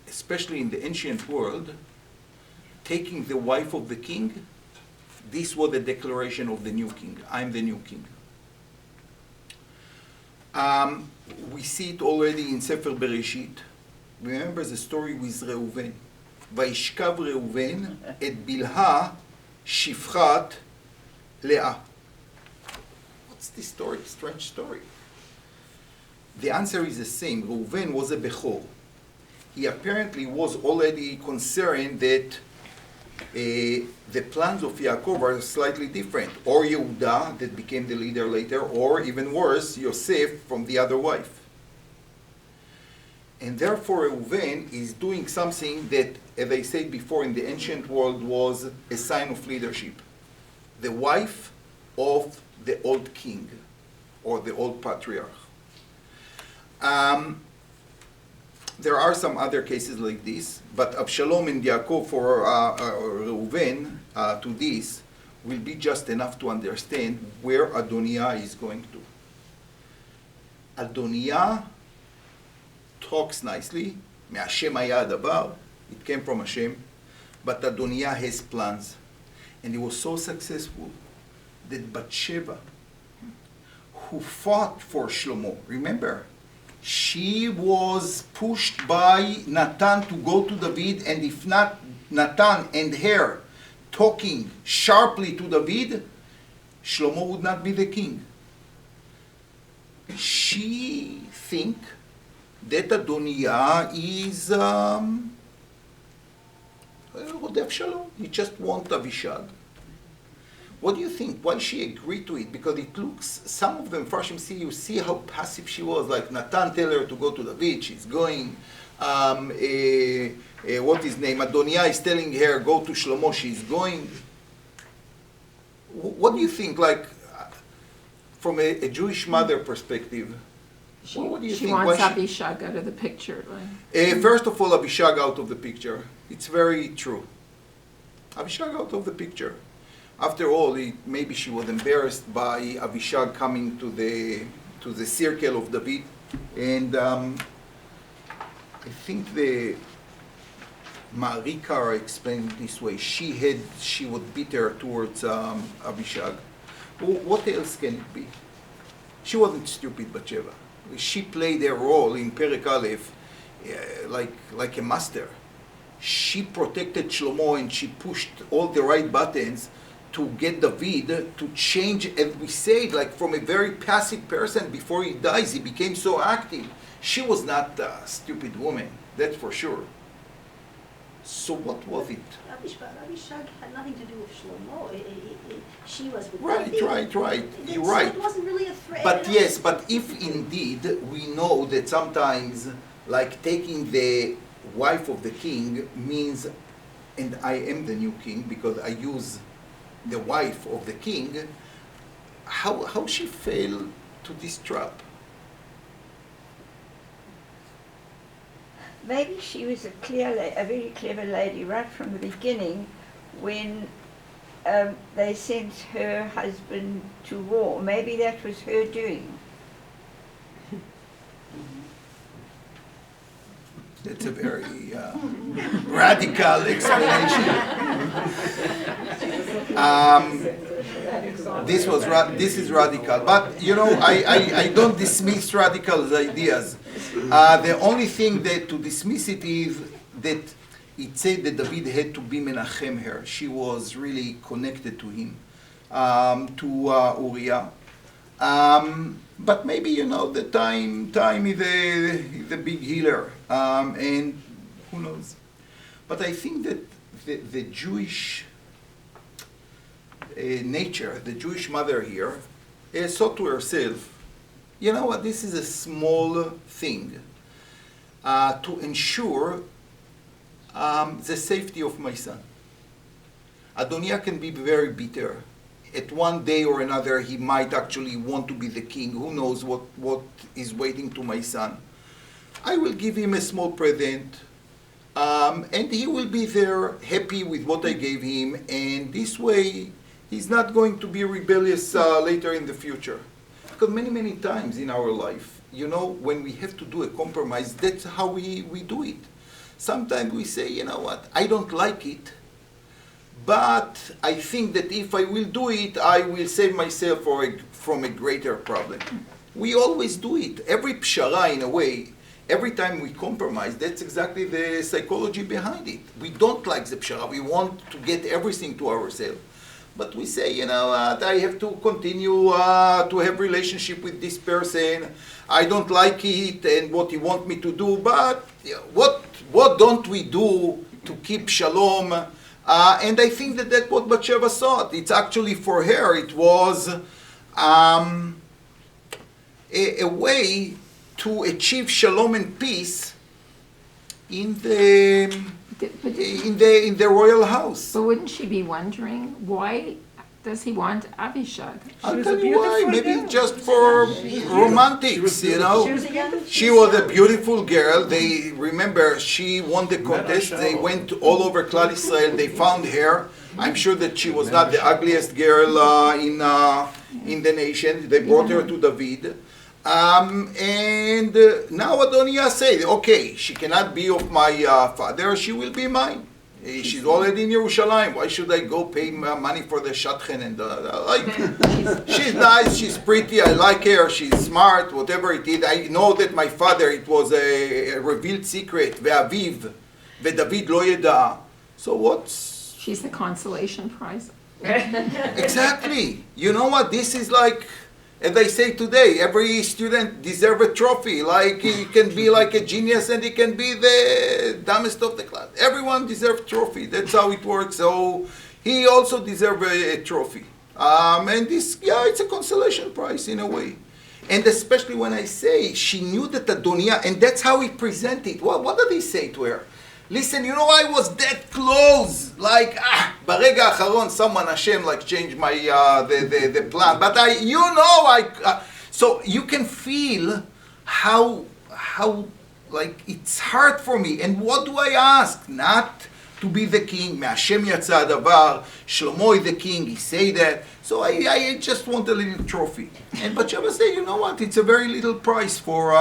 Especially in the ancient world, taking the wife of the king, this was the declaration of the new king. I'm the new king. We see it already in Sefer Bereshit. Remember the story with Reuven. וישכב ראובן את בלהה שפחת לאה. What's this story? Strange story. The answer is the same. Reuven was a Bechor. He apparently was already concerned that the plans of Yaakov are slightly different. Or Yehuda, that became the leader later, or even worse, Yosef from the other wife. And therefore Reuven is doing something that, as I said before, in the ancient world was a sign of leadership. The wife of the old king, or the old patriarch. There are some other cases like this, but Absalom and Yaakov for Reuven to this will be just enough to understand where Adoniah is going to. Adoniah talks nicely, מהשם היה הדבר, it came from Hashem, but Adoniah has plans. And he was so successful that Bathsheba, who fought for Shlomo, remember, she was pushed by Natan to go to David, and if not Natan and her talking sharply to David, Shlomo would not be the king. She think that Adoniah is Rodef Shalom. He just wants Avishag. What do you think? Why she agreed to it? Because it looks, some of them, Farshim, you see how passive she was. Like Natan tell her to go to David, she's going. What is name? Adoniah is telling her, go to Shlomo, she's going. What do you think? Like, from a Jewish mother perspective, what do you think? She wants Abishag out of the picture. First of all, Abishag out of the picture. It's very true. Abishag out of the picture. After all, maybe she was embarrassed by Abishag coming to the circle of David, and I think the Ma'arikar explained it this way. She was bitter towards Abishag. What else can it be? She wasn't stupid, Bathsheba. She played a role in Perek Aleph like a master. She protected Shlomo and she pushed all the right buttons to get David to change, as we say, like from a very passive person before he dies, he became so active. She was not a stupid woman, that's for sure. So what was it? Abishag had nothing to do with Shlomo. She was with Right. You're right. It wasn't really a threat. But yes, but if indeed we know that sometimes, like taking the wife of the king means, and I am the new king because I use the wife of the king, how she fell to this trap? Maybe she was a very clever lady right from the beginning when they sent her husband to war. Maybe that was her doing. That's a very radical explanation. This is radical, but you know, I don't dismiss radical ideas. The only thing that to dismiss it is that it said that David had to be menachem her. She was really connected to him, to Uriah. But maybe, you know, the time is a big healer, and who knows. But I think that the Jewish nature, the Jewish mother here, thought to herself, you know what, this is a small thing to ensure the safety of my son. Adoniah can be very bitter. At one day or another, he might actually want to be the king. Who knows what is waiting to my son. I will give him a small present, and he will be there happy with what I gave him, and this way he's not going to be rebellious later in the future. Because many times in our life, when we have to do a compromise, that's how we do it. Sometimes we say, you know what, I don't like it, but I think that if I will do it, I will save myself from a greater problem. We always do it. Every pshara, in a way, every time we compromise, that's exactly the psychology behind it. We don't like the pshara. We want to get everything to ourselves. But we say, you know what, I have to continue to have relationship with this person. I don't like it and what he want me to do, but what don't we do to keep shalom? And I think that's what Bathsheba thought. It's actually for her, it was a way to achieve shalom and peace in the royal house. But wouldn't she be wondering, why does he want Avishag? I'll tell you why. Maybe just for romantics, She was a young. She was a beautiful girl. They remember she won the contest. They went all over Klal Israel. They found her. I'm sure that she was not the ugliest girl in the nation. They brought her to David. And now Adoniah said, okay, she cannot be of my father, she will be mine. She's already in Yerushalayim. Why should I go pay money for the shadchan? And she's nice, she's pretty, I like her, she's smart, whatever it is. I know that my father, it was a revealed secret. Ve'aviv, ve'David lo yeda. So what's... She's the consolation prize. Exactly. You know what? This is like... As I say today, every student deserves a trophy. Like he can be like a genius and he can be the dumbest of the class. Everyone deserves a trophy. That's how it works. So he also deserves a trophy. And this, it's a consolation prize in a way. And especially when I say she knew that Adoniah, and that's how he presented. What did he say to her? Listen, I was that close. Like, בררגע האחרון, someone Hashem changed my the plan. But so you can feel how it's hard for me. And what do I ask? Not to be the king. מהשם יצא הדבר. Shlomo is the king. He say that. So I just want a little trophy. And Bathsheba say, you know what? It's a very little price for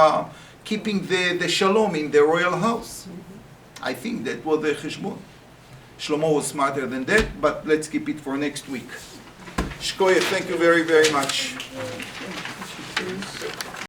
keeping the shalom in the royal house. I think that was the cheshbon. Shlomo was smarter than that, but let's keep it for next week. Shkoyah, thank you very, very much.